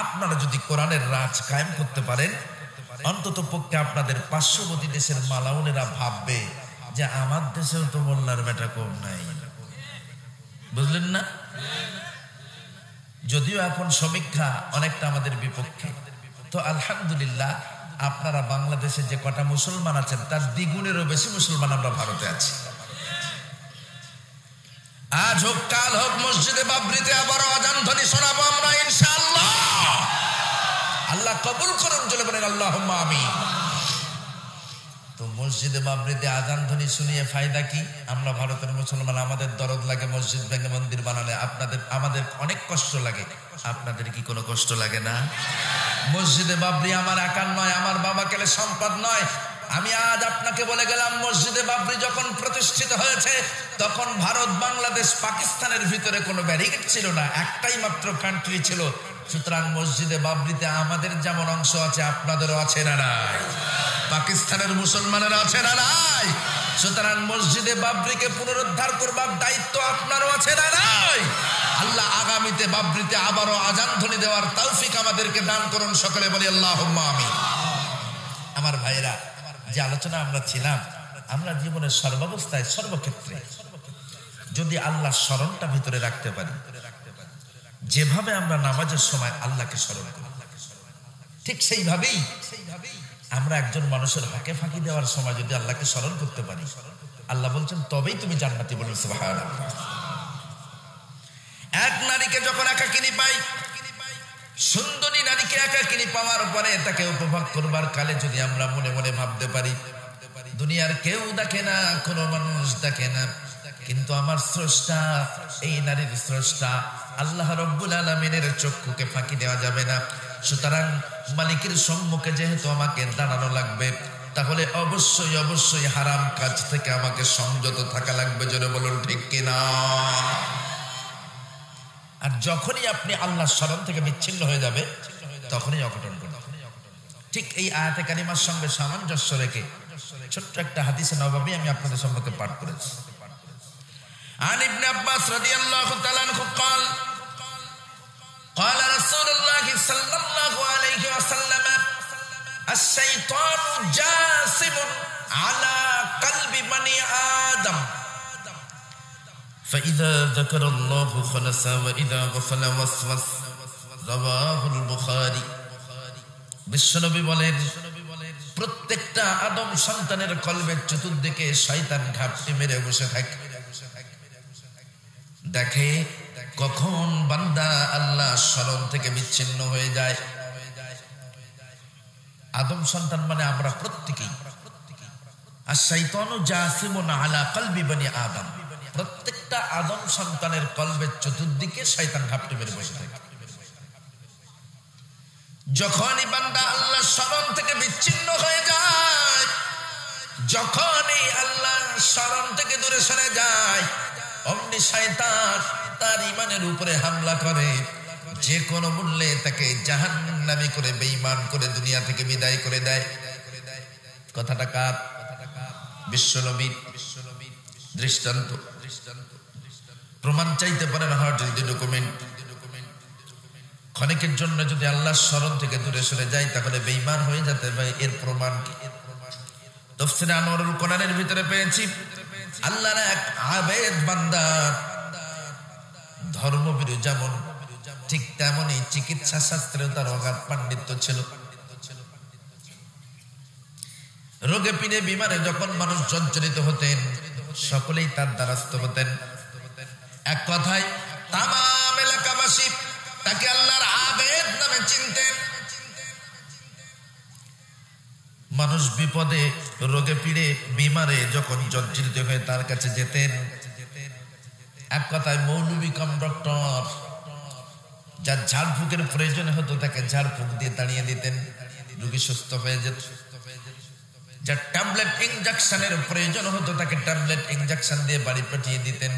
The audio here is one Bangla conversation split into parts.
আপনারা যদি কোরআনের রাজ কায়েম করতে পারেন, অন্তত পক্ষে আপনাদের পার্শ্ববর্তী দেশের মালাউনেরা ভাববে যে আমার দেশেও তো মোল্লার বেটা কম নাই। বুঝলেন না? যদিও এখন সমীক্ষা অনেকটা আমাদের বিপক্ষে, তো আলহামদুলিল্লাহ আপনারা বাংলাদেশে যে কটা মুসলমান আছেন তার দ্বিগুণেরও বেশি মুসলমান আমরা ভারতে আছি। আজ হোক কাল হোক মসজিদে বাবরিতে আবারও আজান ধ্বনি শোনাবো আমরা ইনশাআল্লাহ। আল্লাহ কবুল করুন, চলে বলেন আল্লাহুম্মা আমিন। তো মসজিদে বাবরিতে আজান ধ্বনি শুনিয়ে ফায়দা কি? আমরা ভারতের মুসলমান, আমাদের দরদ লাগে মসজিদ ভেঙে মন্দির বানালে, আমাদের অনেক কষ্ট লাগে। আপনাদের কি কোনো কষ্ট লাগে না? মসজিদে বাবরি আমার একার নয়, আমার বাবা কেলে সম্পদ নয়। আমি আজ আপনাকে বলে গেলাম, মসজিদে বাবরি যখন প্রতিষ্ঠিত হয়েছে তখন ভারত, বাংলাদেশ, পাকিস্তানের ভিতরে কোনো ব্যারিকেড ছিল না, একটাই মাত্র কান্ট্রি ছিল। সুতরাং মসজিদে বাবরিতে আমাদের যেমন অংশ আছে আপনাদেরও আছে না নাই? পাকিস্তানের মুসলমানেরা আছে না নাই? সুতরাং মসজিদে বাবরিকে পুনরুদ্ধার করবার দায়িত্ব আপনারও আছে না নাই? আল্লাহ আগামীতে বাবরিতে আবারও আজান ধ্বনি দেওয়ার তৌফিক আমাদেরকে দান করুন, সকলে বলি আল্লাহুম্মা আমিন। আমার ভাইরা, যে আলোচনা আমরা ছিলাম, আমরা জীবনের সর্বাবস্থায় সর্বক্ষেত্রে যদি আল্লাহ স্মরণটা ভিতরে রাখতে পারি, যেভাবে আমরা নামাজের সময় আল্লাহকে স্মরণ করি, ঠিক সেইভাবেই আমরা একজন মানুষের হকে ফাঁকি দেওয়ার সময় যদি আল্লাহকে স্মরণ করতে পারি, আল্লাহ বলছেন তবেই তুমি জান্নাতি। বলুন সুবহানাল্লাহ। এক নারীকে যখন একাকিনী পাই, সুন্দরী নারীকে একাকিনী পাওয়ার পরে তাকে উপভোগ করবার কালে যদি আমরা মনে মনে ভাবতে পারি, দুনিয়ার কেউ দেখে না, কোনো মানুষ দেখে না, কিন্তু আমার স্রষ্টা, এই নারীর স্রষ্টা আল্লাহ রব্বুল আলামিনের চক্ষুকে ফাঁকি দেওয়া যাবে না। সুতরাং মালিকের সম্মুখে যেহেতু আমাকে দাঁড়ানো লাগবে, তাহলে অবশ্যই অবশ্যই হারাম কাজ থেকে আমাকে সংযত থাকা লাগবে। জোরে বলুন ঠিক কিনা? আর যখনই আপনি আল্লাহর স্মরণ থেকে বিচ্ছিন্ন হয়ে যাবে, তখনই অঘটন ঘটবে। ঠিক এই আয়াতে কারিমার সঙ্গে সামঞ্জস্য রেখে ছোট্ট একটা হাদিসে নববী আমি আপনাদের সম্মুখে পাঠ করেছি। عن ابن عباس رضي الله تعالى عنه قال قال رسول الله صلى الله عليه وسلم الشيطان جاسم على قلب بني آدم فإذا ذكر الله خلص وإذا غفل وسوس رواه البخاري। বিশ্বনবী বলেন, প্রত্যেকটা আদম সন্তানের কলবের চতুর্দিকে শয়তান ঘাপটি মেরে বসে থাকে, দেখে কখন বান্দা আল্লাহ স্মরণ থেকে বিচ্ছিন্ন হয়ে যায়। আদম সন্তান মানে আমরা প্রত্যেকেই। আর শাইতানু জাসিমুন আলা কলবি বনি আদম, প্রত্যেকটা আদম সন্তানের কলবের চতুর্দিকে শয়তান ঘাপটি মেরে বসে থাকে। যখনই বান্দা আল্লাহ স্মরণ থেকে বিচ্ছিন্ন হয়ে যায়, যখনই আল্লাহ স্মরণ থেকে দূরে সরে যায়, অমনি শয়তান তার ঈমানের উপরে হামলা করে, যে কোনো মূল্যে তাকে জাহান্নামী করে, বেঈমান করে দুনিয়া থেকে বিদায় করে দেয়। কথাটা কার? বিশ্বনবীর দৃষ্টান্ত। প্রমাণ চাইতে পারেন, হার্ড ডকুমেন্ট। ক্ষণিকের জন্য যদি আল্লাহর স্মরণ থেকে দূরে সরে যায় তাহলে বেঈমান হয়ে যেতে পারে। এর প্রমাণ কি? তাফসীরে আনোয়ারুল কোরআনের ভিতরে পেয়েছি, আল্লাহর এক আবেদ বান্দা ধর্মভীরু যেমন, ঠিক তেমনই চিকিৎসা শাস্ত্রে তার অগাধ পাণ্ডিত্য ছিল। রোগে পিনে বিমারে যখন মানুষ জর্জরিত হতেন, সকলেই তার দ্বারস্থ হতেন। এক কথায় তামাম এলাকাবাসী তাকে আল্লাহর আবেদ নামে চিনতেন। মানুষ বিপদে, রোগে পীড়ে, বিমারে যখন জর্জরিত হয়ে তার কাছে যেতেন, এক কথায় মৌলবি কম ডক্টর, যার ঝাড়ফুঁকের প্রয়োজন হতো তাকে ঝাড়ফুঁক দিয়ে দাঁড়িয়ে দিতেন, রোগী সুস্থ হয়ে যেত। যার ট্যাবলেট ইনজেকশনের প্রয়োজন হতো তাকে ট্যাবলেট ইনজেকশন দিয়ে বাড়ি পাঠিয়ে দিতেন।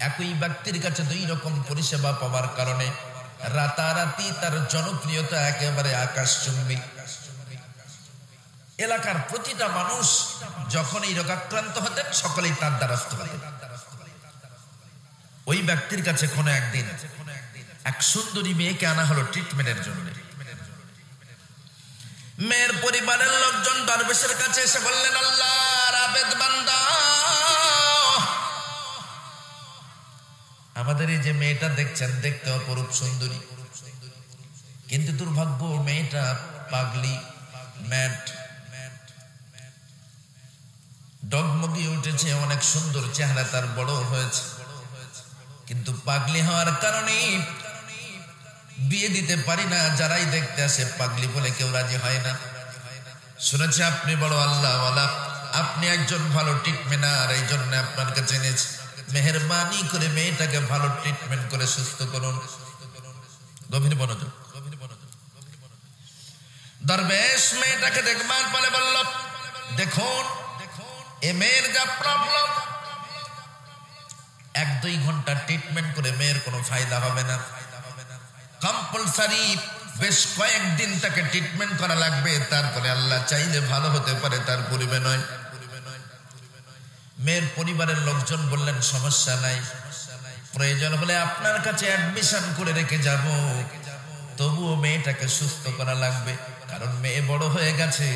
একই ব্যক্তির কাছে দুই রকম পরিষেবা পাওয়ার কারণে রাতারাতি তার জনপ্রিয়তা একেবারে আকাশচুম্বী। এলাকার প্রতিটা মানুষ যখন এই রোগাক্রান্ত হতেন সকলেই তার দ্বারস্থ হতেন। ওই ব্যক্তির কাছে কোনো একদিন এক সুন্দরী মেয়েকে আনা হলো ট্রিটমেন্টের জন্য। মেয়ের পরিবারের লোকজন দরবেশের কাছে এসে বললেন, আল্লাহর আবেদ বান্দা, আমাদের এই যে মেয়েটা দেখছেন দেখতে অপরূপ সুন্দরী, কিন্তু দুর্ভাগ্য মেয়েটা পাগলি, ম্যাট, ডগমগি উঠেছে, অনেক সুন্দর চেহারা তার বড় হয়েছে, কিন্তু পাগলি হওয়ার কারণে বিয়ে দিতে পারি না। যারাই দেখতে আসে পাগলি বলে কেউ রাজি হয় না। শুনেছি আপনি বড় আল্লাহওয়ালা, আপনি একজন ভালো ট্রিটমেন্টার, এই জন্য আপনার কাছে এনেছি। মেহেরবানি করে মেয়েটাকে ভালো ট্রিটমেন্ট করে সুস্থ করুন। গভীর মনোযোগ। দরবেশ মেয়েটাকে দেখবার পরে বলল, দেখুন এ মেয়ের যা প্রবলেম, 1-2 ঘন্টা ট্রিটমেন্ট করে মেয়ের কোনো ফায়দা হবে না। কম্পালসারি বেশ কয়েকদিন তাকে ট্রিটমেন্ট করা লাগবে, তারপরে আল্লাহ চাইলে ভালো হতে পারে, তার পূর্বে নয়। মেয়ের পরিবারের লোকজন বললেন, সমস্যা নাই, প্রয়োজন হলে আপনার কাছে অ্যাডমিশন করে রেখে যাব, তবুও মেয়েটাকে সুস্থ করা লাগবে, কারণ মেয়ে বড় হয়ে গেছে,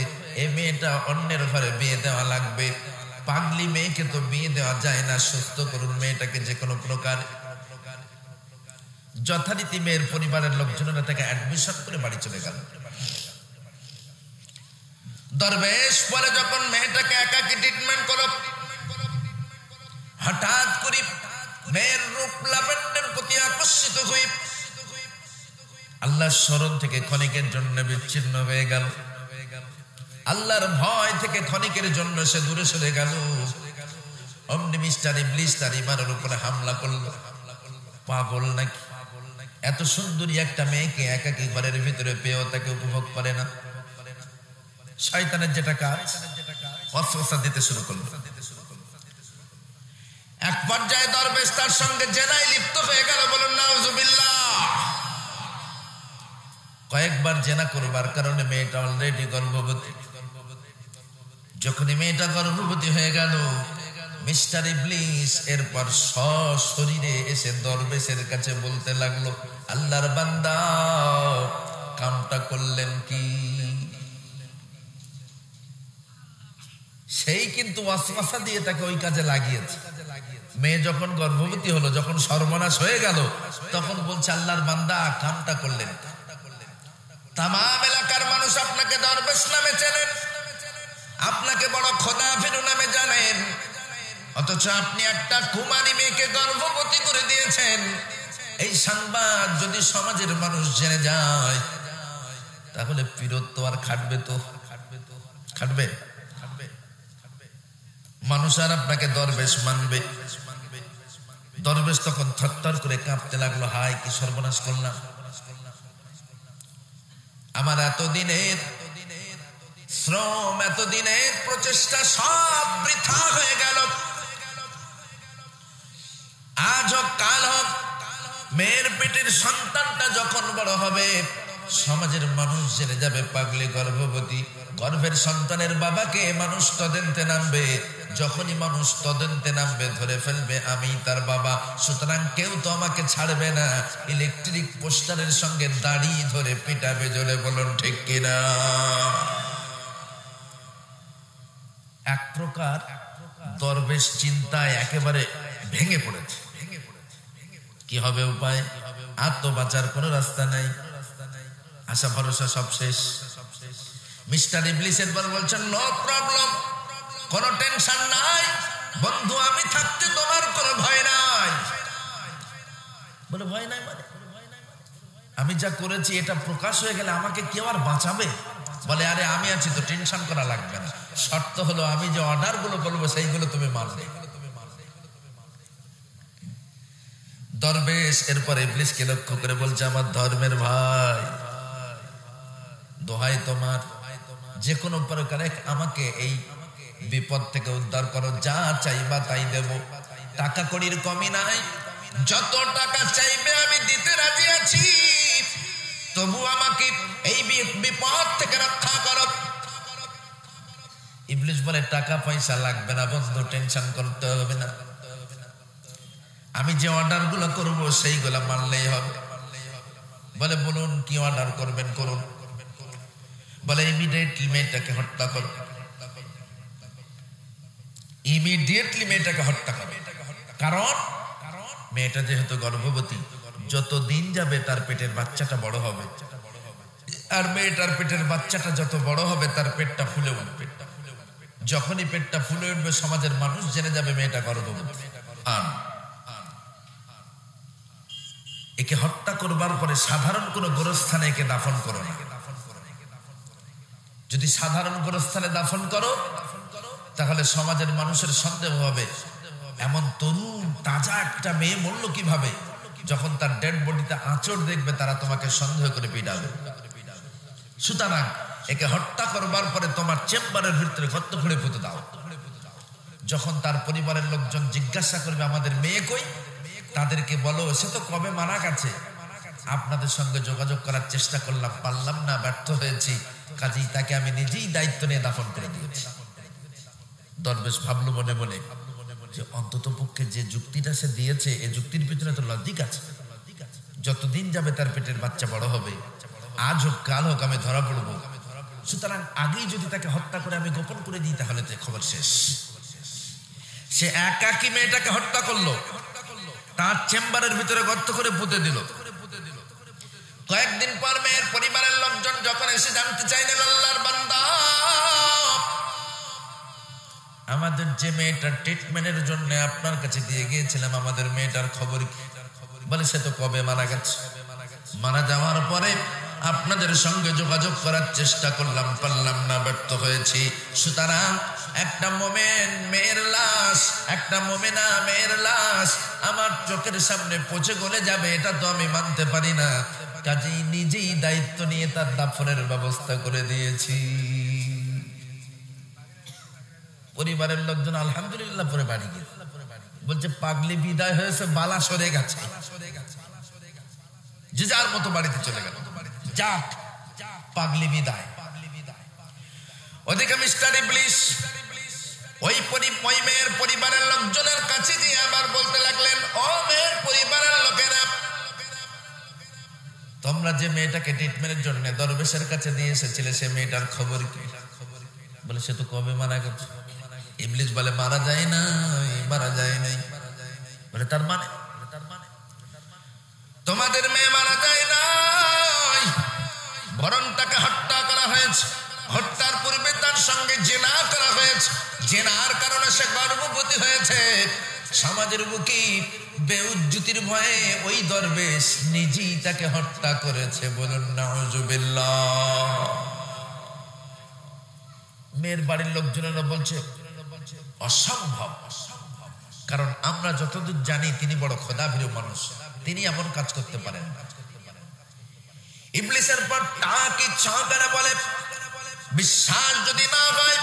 এই মেয়েটা অন্যের ঘরে বিয়ে দেওয়া লাগবে। পাগলি মেয়েকে তো বিয়ে দেওয়া যায় না, সুস্থ করুন মেয়েটাকে যে কোনো প্রকার। যথারীতি মেয়ের পরিবারের লোকজনেরা তাকে অ্যাডমিশন করে বাড়ি চলে গেল। দরবেশ পরে যখন মেয়েটাকে একাকী ট্রিটমেন্ট করো, হঠাৎ করে মেয়ের রূপ লাবণ্যের প্রতি আকর্ষিত হয়ে আল্লাহর স্মরণ থেকে ক্ষণিকের জন্য বিচ্ছিন্ন হয়ে গেল। আল্লাহর ভয় থেকে ক্ষণিকের জন্য সে দূরে সরে গেল। অমনি মিস্টার ইবলিস তার ইমানের উপরে হামলা করলো। পাগল নাকি, এত সুন্দরী একটা মেয়েকে একাকী ঘরের ভিতরে পেয়েও তাকে উপভোগ করে না। শয়তানের যেটা কাজ, ওয়াসওয়াসা দিতে শুরু করলো। এক পর্যায়ে দরবেশ তার সঙ্গে জেনায় লিপ্ত হয়ে গেল। বলুন নাউজুবিল্লাহ। কয়েকবার জেনা করবার কারণে মেয়েটা অলরেডি গর্ভবতী। যখনই মেয়েটা গর্ভবতী হয়ে গেল, মিস্টার ইবলিস এরপর সশরীরে এসে দরবেশের কাছে বলতে লাগলো, আল্লাহর বান্দা কামটা করলেন কি? সেই কিন্তু ওয়াসওয়াসা দিয়ে তাকে ওই কাজে লাগিয়েছে। মেয়ে যখন গর্ভবতী হলো, যখন সর্বনাশ হয়ে গেল, তখন বলছে, আল্লাহর বান্দা কামটা করলেন। তামাম এলাকার মানুষ আপনাকে দরবেশ নামে চেনেন, আপনাকে বড় খোদা ফিরু নামে জানেন, অথচ আপনি একটা কুমারী মেয়েকে গর্ভবতী করে দিয়েছেন। এই সংবাদ যদি সমাজের মানুষ জেনে যায়, তাহলে পীরত্ব আর খাটবে? তো খাটবে? মানুষ আর আপনাকে দরবেশ মানবে? দরবেশ তখন থরথর করে কাঁপতে লাগলো, হায় কি সর্বনাশ করলাম, আমার এতদিনের শ্রম, এতদিনের প্রচেষ্টা সব বৃথা হয়ে গেল। আজ হোক কাল হোক মেয়ের পেটের সন্তানটা যখন বড় হবে, সমাজের মানুষ জেনে যাবে পাগলি গর্ভবতী। গর্ভের সন্তানের বাবাকে মানুষ তদন্তে নামবে, যখনই মানুষ তদন্তে নামবে ধরে ফেলবে আমি তার বাবা। সুতরাং কেউ তো আমাকে ছাড়বে না, ইলেকট্রিক পোস্টারের সঙ্গে দাড়ি ধরে পিটাবে। জোরে বলুন ঠিক কিনা? এক প্রকার দরবেশ চিন্তায় একেবারে ভেঙে পড়েছে। কি হবে উপায়? আর তো বাঁচার কোনো রাস্তা নাই, আশা ভরসা সব শেষ। মিস্টার ইবলিস এরপর বলছেন, নো প্রবলেম, কোনো টেনশন নাই বন্ধু, আমি থাকতে তোমার কোনো ভয় নাই। বলে ভয় নাই মানে? আমি যা করেছি এটা প্রকাশ হয়ে গেলে আমাকে কেউ আর বাঁচাবে? বলে আরে আমি আছি তো, টেনশন করা লাগবে না। শর্ত হলো আমি যে অর্ডার গুলো করবো সেইগুলো তুমি মানবে। দরবেশ এরপর ইবলিসকে লক্ষ্য করে বলছে, আমার ধর্মের ভাই, দোহাই তোমার, যে কোনো প্রকারে আমাকে এই বিপদ থেকে উদ্ধার করো, যা চাইবা তাই দেব, টাকা কড়ির কমি নাই, যত টাকা চাইবে আমি দিতে রাজি আছি, তবু আমাকে এই বিপদ থেকে রক্ষা করো। ইবলিস বলে, টাকা পয়সা লাগবে না বন্ধু, টেনশন করতে হবে না, আমি যে অর্ডার গুলো করবো সেইগুলা মানলেই হবে। বলে বলুন কি অর্ডার করবেন করুন। বলে ইমিডিয়েটলি মেয়েটাকে হত্যা করো, ইমিডিয়েটলি মেয়েটাকে হত্যা করো। কারণ মেয়েটা যেহেতু গর্ভবতী, যত দিন যাবে তার পেটের বাচ্চাটা বড় হবে, আর মেয়েটার পেটের বাচ্চাটা যত বড় হবে তার পেটটা ফুলে উঠবে। যখনই পেটটা ফুলে উঠবে সমাজের মানুষ জেনে যাবে মেয়েটা গর্ভবতী। একে হত্যা করবার পরে সাধারণ কোনো গোরস্থানে একে দাফন করো না। যদি সাধারণ গোরস্থানে দাফন করো তাহলে সমাজের মানুষের সন্দেহ হবে, এমন তরুণ তাজা একটা মেয়ে মরল কিভাবে। যখন তার ডেড বডিতে আঁচড় দেখবে তারা তোমাকে সন্দেহ করে পিটাবে। সুতরাং একে হত্যা করবার পরে তোমার চেম্বারের ভিতরে গর্ত খুঁড়ে পুঁতে দাও। যখন তার পরিবারের লোকজন জিজ্ঞাসা করবে আমাদের মেয়ে কই, তাদেরকে বলো সে তো কবে মারা গেছে, আপনাদের সঙ্গে যোগাযোগ করার চেষ্টা করলাম, পারলাম না, ব্যর্থ হয়েছি, কাজেই তাকে আমি নিজেই দায়িত্ব নিয়ে দাফন করে দিয়েছি। দরবেশ ভাবলো মনে মনে যে অন্তত পক্ষে যে যুক্তিটা সে দিয়েছে এই যুক্তির পিছনে তো লজিক আছে। যতদিন যাবে তার পেটের বাচ্চা বড় হবে, আজ হোক কাল হোক আমি ধরা পড়বো। সুতরাং আগেই যদি তাকে হত্যা করে আমি গোপন করে দিই তাহলে তো খবর শেষ। সে একাকী মেয়েটাকে হত্যা করলো, তার চেম্বারের ভিতরে গর্ত করে পুঁতে দিল। কয়েকদিন পর মেয়ের পরিবারের লোকজন যখন এসে জানতে চাইলেন আল্লাহর বান্দা আমাদের যে মেয়েটার ট্রিটমেন্টের জন্য আপনার কাছে দিয়ে গিয়েছিলাম, আমাদের মেয়েটার খবর কি? বলে সে তো কবে মারা গেছে। মারা যাওয়ার পরে আপনাদের সঙ্গে যোগাযোগ করার চেষ্টা করলাম, পারলাম না, ব্যর্থ হয়েছি। সুতরাং একটা মোমেন মেয়ের লাশ, একটা মোমেনা মেয়ের লাশ আমার চোখের সামনে পচে গলে যাবে এটা তো আমি মানতে পারি না। কাজেই নিজেই দায়িত্ব নিয়ে তার দাফনের ব্যবস্থা করে দিয়েছি। পরিবারের লোকজন আলহামদুলিল্লাহ পরে বাড়ি গিয়ে বলছে পাগলি বিদায় হয়েছে, বালা সরে গেছে, যে যার মতো বাড়িতে চলে গেল, যাক পাগলি বিদায়। ওদিকে মিস্টার ইবলিস ওই মেয়ের পরিবারের লোকজনের কাছে গিয়ে আবার বলতে লাগলেন, ও মেয়ের পরিবারের লোকেরা, তোমরা যে মেয়েটাকে ট্রিটমেন্টের জন্য দরবেশের কাছে দিয়ে এসেছিলে সে মেয়েটার খবর কি? বলে সে তো কবে মারা গেছে। ইবলিস বলে মারা যায় নাই, মারা যায় নাই। বলে তার মানে তোমাদের মেয়ে মারা যায় নাই, বরং তাকে হত্যা করা হয়েছে। হত্যার পূর্বে তার সঙ্গে জিনা করা হয়েছে, জিনার কারণে সে গর্ভবতী হয়েছে। সমাজের বুকে বেউজ্জতির ভয়ে ওই দরবেশ নিজেই তাকে হত্যা করেছে। বলুন নাউজুবিল্লাহ। মেয়ের বাড়ির লোকজনেরা বলছে অসম্ভব, কারণ আমরা যতদূর জানি তিনি বড় খোদাভীরু মানুষ, তিনি এমন কাজ করতে পারেন না। ইবলিসের পর তাকে ছাঁকারা বলে বিশ্বাস যদি না হয়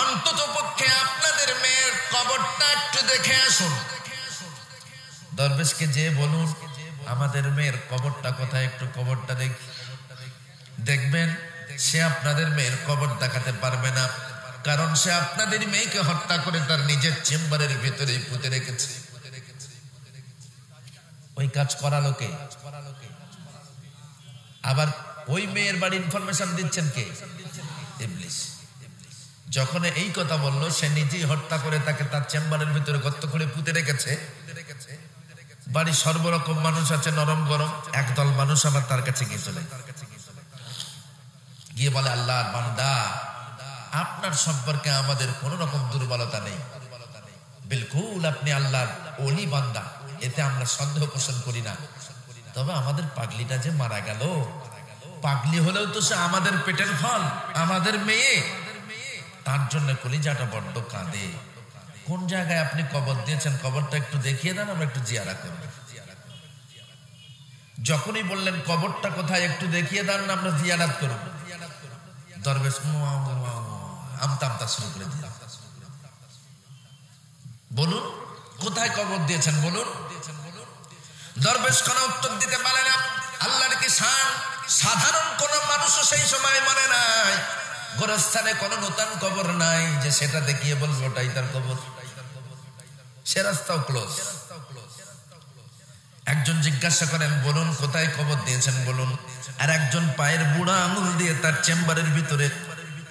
অন্তত পক্ষে আপনাদের মেয়ের কবরটা একটু দেখে আসুন। দরবেশকে যে বলুন আমাদের মেয়ের কবরটা কোথায়, একটু কবরটা দেখি। দেখবেন সে আপনাদের মেয়ের কবর দেখাতে পারবে না, কারণ সে আপনাদের মেয়েকে হত্যা করে তার নিজের চেম্বারের ভিতরে পুঁতে রেখেছে। ওই কাজ করা লোকে আবার ওই মেয়ের বাড়ি ইনফরমেশন দিচ্ছেন কে? ইবলিস। যখন এই কথা বললো সে নিজেই হত্যা করে তাকে তার চেম্বারের ভিতরে গর্ত করে পুঁতে রেখেছে। বাড়ির সর্বরকম মানুষ আছে, নরম গরম, একদল মানুষ আবার তার কাছে গিয়ে চলে গিয়ে বলে আল্লাহর বান্দা আপনার সম্পর্কে আমাদের কোন রকম দুর্বলতা নেই, বিলকুল আপনি আল্লাহর ওলি বান্দা, এতে আমরা সন্দেহ পোষণ করি না। তবে আমাদের পাগলিটা যে মারা গেল, পাগলি হলেও তো সে আমাদের পেটের ফল, আমাদের মেয়ে, তার জন্য কলিজাটা বড্ড কাঁদে। কোন জায়গায় আপনি কবর দিয়েছেন কবরটা একটু দেখিয়ে দেন, আমরা একটু জিয়ারা করব। যখনই বললেন কবরটা কোথায় একটু দেখিয়ে দেন আমরা জিয়ারাত করব, দরবেশ আমতা আমতা শুরু করে দিল। বলুন কোথায় কবর দিয়েছেন বলুন। দরবেশ কোন উত্তর দিতে পারে না। আল্লাহর কি শান, সাধারণ কোন মানুষও সেই সময় মনে নাই, গোরস্থানে কোন নতুন কবর নাই যে সেটা দেখিয়ে বলবো ওটাই তার কবর। সে রাস্তাও ক্লোজ। একজন জিজ্ঞাসা করেন, বলুন কোথায় কবর দিয়েছেন বলুন। আর একজন পায়ের বুড়া আঙুল দিয়ে তার চেম্বারের ভিতরে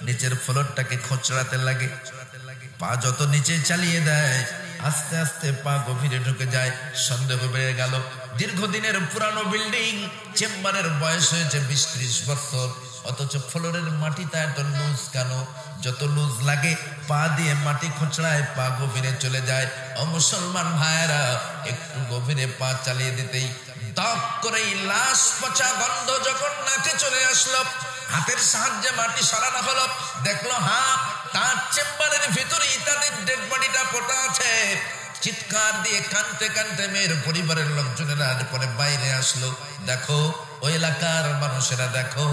নিচের ফ্লোরটাকে খোঁচড়াতে লাগে। পা যত নিচে চালিয়ে দেয় আস্তে আস্তে পা গভীরে ঢুকে যায়। সন্দেহ বেড়ে গেল, দীর্ঘদিনের পুরানো বিল্ডিং, চেম্বারের বয়স হয়েছে 20-30 বছর, অথচ ফ্লোরের মাটিটা এত লুজ কেন? যত লুজ লাগে পা দিয়ে মাটি খোঁচড়ায়, পা গভীরে চলে যায়। ও মুসলমান ভাইয়েরা, একটু গভীরে পা চালিয়ে দিতেই দপ করেই লাশ পচা গন্ধ যখন নাকে চলে আসলো, হাতের সাহায্যে মাটি সরানো হলো, দেখলো তার চেম্বারের ভিতরেই তাদের ডেড বডিটা পোতা আছে। চিৎকার দিয়ে কানতে কানতে মেয়ের পরিবারের লোকজনেরা পরে বাইরে আসলো। দেখো ওই এলাকার মানুষেরা, দেখো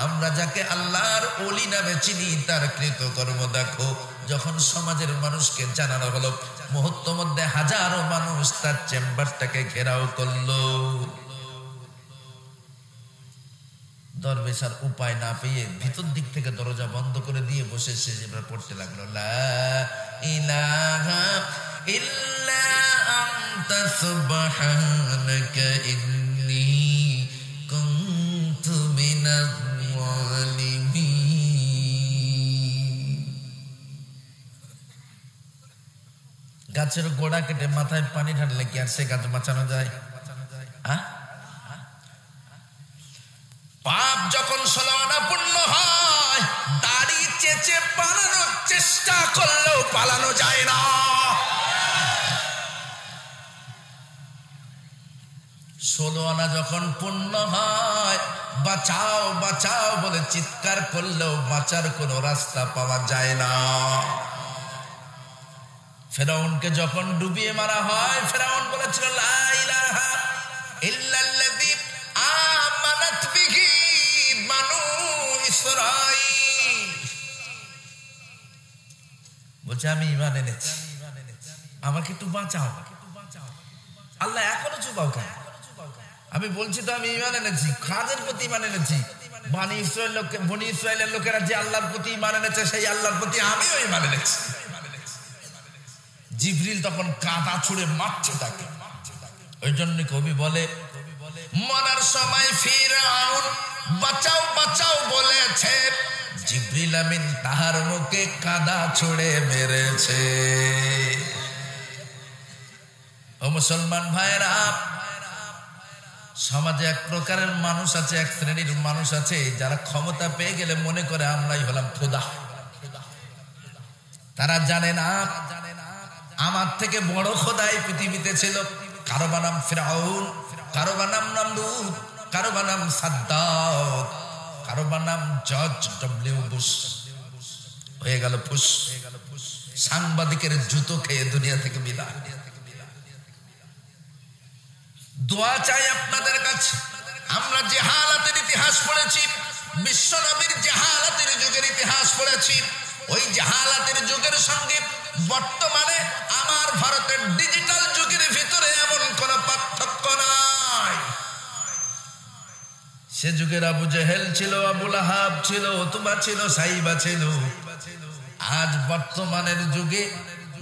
আমরা যাকে আল্লাহর ওলি নামে চিনি তার কৃতকর্ম দেখো। যখন সমাজের মানুষকে জানানো হলো, মুহূর্ত মধ্যে হাজারো মানুষ তার চেম্বারটাকে ঘেরাও করলো। দরবেশ আর উপায় না পেয়ে ভিতর দিক থেকে দরজা বন্ধ করে দিয়ে বসে সে এবার পড়তে লাগলো, লা ইলাহা ইল্লা আনতা সুবহানাকা ইন্নী কুনতু মিনাজ জালিমিন। গাছের গোড়া কেটে মাথায় পানি ঢাললে কি আর সে গাছ বাঁচানো যায়? পাপ যখন 16 আনা পূর্ণ হয়, দাড়ি চেঁচে পালানোর চেষ্টা করলেও পালানো যায় না। 16 আনা যখন পূর্ণ হয়, বাঁচাও বাঁচাও বলে চিৎকার করলেও বাঁচার কোনো রাস্তা পাওয়া যায় না। ফেরাউনকে যখন ডুবিয়ে মারা হয়, ফেরাউন বলেছিল, লা ইলাহা ইল্লাল্লাযী আমানাত বিহি বানু ইসরাঈল। বলছে আমি ঈমান এনেছি, আমাকে একটু বাঁচাও। আল্লাহ এখনো চুপাও কেন? আমি বলছি তো আমি ঈমান এনেছি, কাদের প্রতি ঈমান এনেছি? বনি ইসরায়েলের লোকেরা যে আল্লাহর প্রতি ঈমান এনেছে, সেই আল্লাহর প্রতি আমিও ঈমান এনেছি। জিবরিল তখন কাঁদা ছুঁড়ে মারছে তাকে। ওই জন্য কবি বলে, মরার সময় ফিরআউন বাঁচাও বাঁচাও বলেছে, জিবরিল আমিন তাহার মুখে কাঁদা ছুঁড়ে মেরেছে। ও মুসলমান ভাইরা, সমাজে এক প্রকারের মানুষ আছে, এক শ্রেণীর মানুষ আছে যারা ক্ষমতা পেয়ে গেলে মনে করে আমরাই হলাম খোদা। তারা জানে না আমার থেকে বড় খোদা এই পৃথিবীতে ছিল। কারো বা নাম ফিরআউন, কারো বা নাম নমরুদ, কারো বা নাম সাদ্দাত, কারো বা নাম জর্জ ডব্লিউ বুশ। হয়ে গেল ফুস, সাংবাদিকের জুতো খেয়ে দুনিয়া থেকে বিদায়। দোয়া চাই আপনাদের কাছে। আমরা জাহালাতের ইতিহাস পড়েছি, বিশ্ব নবীর জাহালাতের যুগের ইতিহাস পড়েছি। ওই জাহালাতের যুগের সঙ্গে বর্তমানে আমার ভারতের ডিজিটাল যুগের ভিতরে এমন কোন পার্থক্য নাই। সে যুগের আবু জেহেল ছিল, আবু লাহাব ছিল, উতবা ছিল, সাইবা ছিল। আজ বর্তমানের যুগে,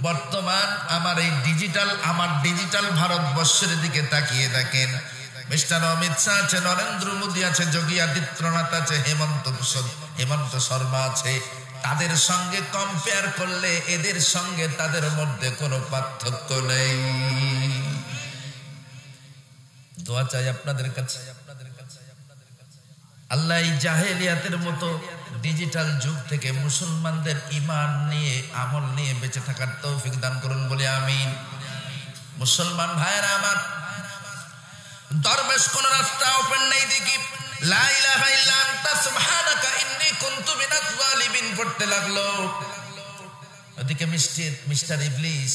বর্তমান আমার এই ডিজিটাল ভারতবর্ষের দিকে তাকিয়ে দেখেন। মিস্টার অমিত শাহ আছে, নরেন্দ্র মোদী আছে, যোগী আদিত্যনাথ আছে, হেমন্ত শর্মা আছে। তাদের সঙ্গে কম্পেয়ার করলে এদের সঙ্গে তাদের মধ্যে কোনো পার্থক্য নেই। দোয়া চাই আপনাদের কাছে, আল্লাহ এই জাহেলিয়াতের মতো ডিজিটাল যুগ থেকে মুসলমানদের ঈমান নিয়ে, আমল নিয়ে বেঁচে থাকার তৌফিক দান করুন বলে আমিন। মুসলমান ভাইরা আমার, দরবেশ কোন রাস্তা ওপেন নেই দেখি লা ইলাহা ইল্লা আনতা সুবহানাকা ইন্নী কুনতু মিনাজ জালিমিন পড়তে লাগলো। ওদিকে মিস্টার ইবলিস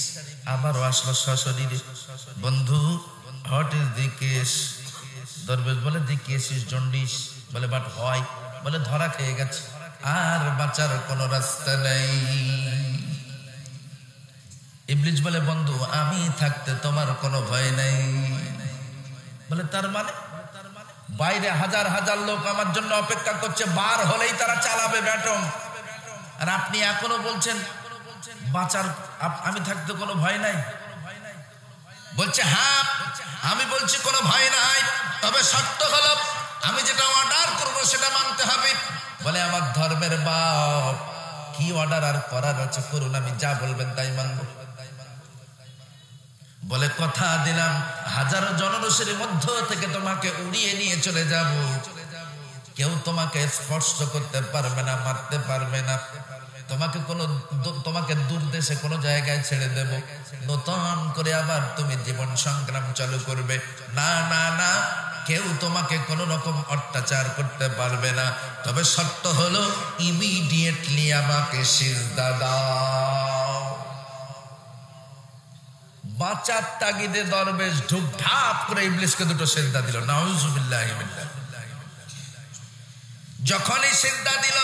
আবারও আসলো সশরীরে। বন্ধু, হোয়াট ইজ দি কেস? দরবেশ বলে, দি কেস ইজ জন্ডিস। বলে বাট হয়? বলে ধরা খেয়ে গেছে, আর বাঁচার কোনো রাস্তা নেই। ইবলিস বলে, বন্ধু আমি থাকতে তোমার কোনো ভয় নেই। বলে তার মানে? বাইরে হাজার হাজার লোক আমার জন্য অপেক্ষা করছে, বার হলেই তারা চালাবে ব্যাটম, আর আপনি এখনো বলছেন বাঁচার, আমি থাকতে কোনো ভয় নাই। বলছে হ্যাঁ আমি বলছি কোনো ভয় নাই, তবে শর্ত হলো আমি যেটা অর্ডার করবো সেটা মানতে হবে। বলে আমার ধর্মের বাপ, কি অর্ডার আর করার আছে করুন, আমি যা বলবেন তাই মানব। বলে কথা দিলাম হাজারো জনরসের মধ্য থেকে তোমাকে উড়িয়ে নিয়ে চলে যাব, কেউ তোমাকে স্পর্শ করতে পারবে না, মারতে পারবে না, তোমাকে দূর দেশে কোনো জায়গায় ছেড়ে দেব, নতুন করে আবার তুমি জীবন সংগ্রাম চালু করবে। না না না, কেউ তোমাকে কোনো রকম অত্যাচার করতে পারবে না, তবে শর্ত হলো ইমিডিয়েটলি আমাকে সিজদা দাও। বাঁচার তাগিদে দরবেশ ঢুক ঢাপ করে ইবলিসকে দুটো সিজদা দিল। নাউজুবিল্লাহি মিনাল্লাহ। যখনই সিজদা দিল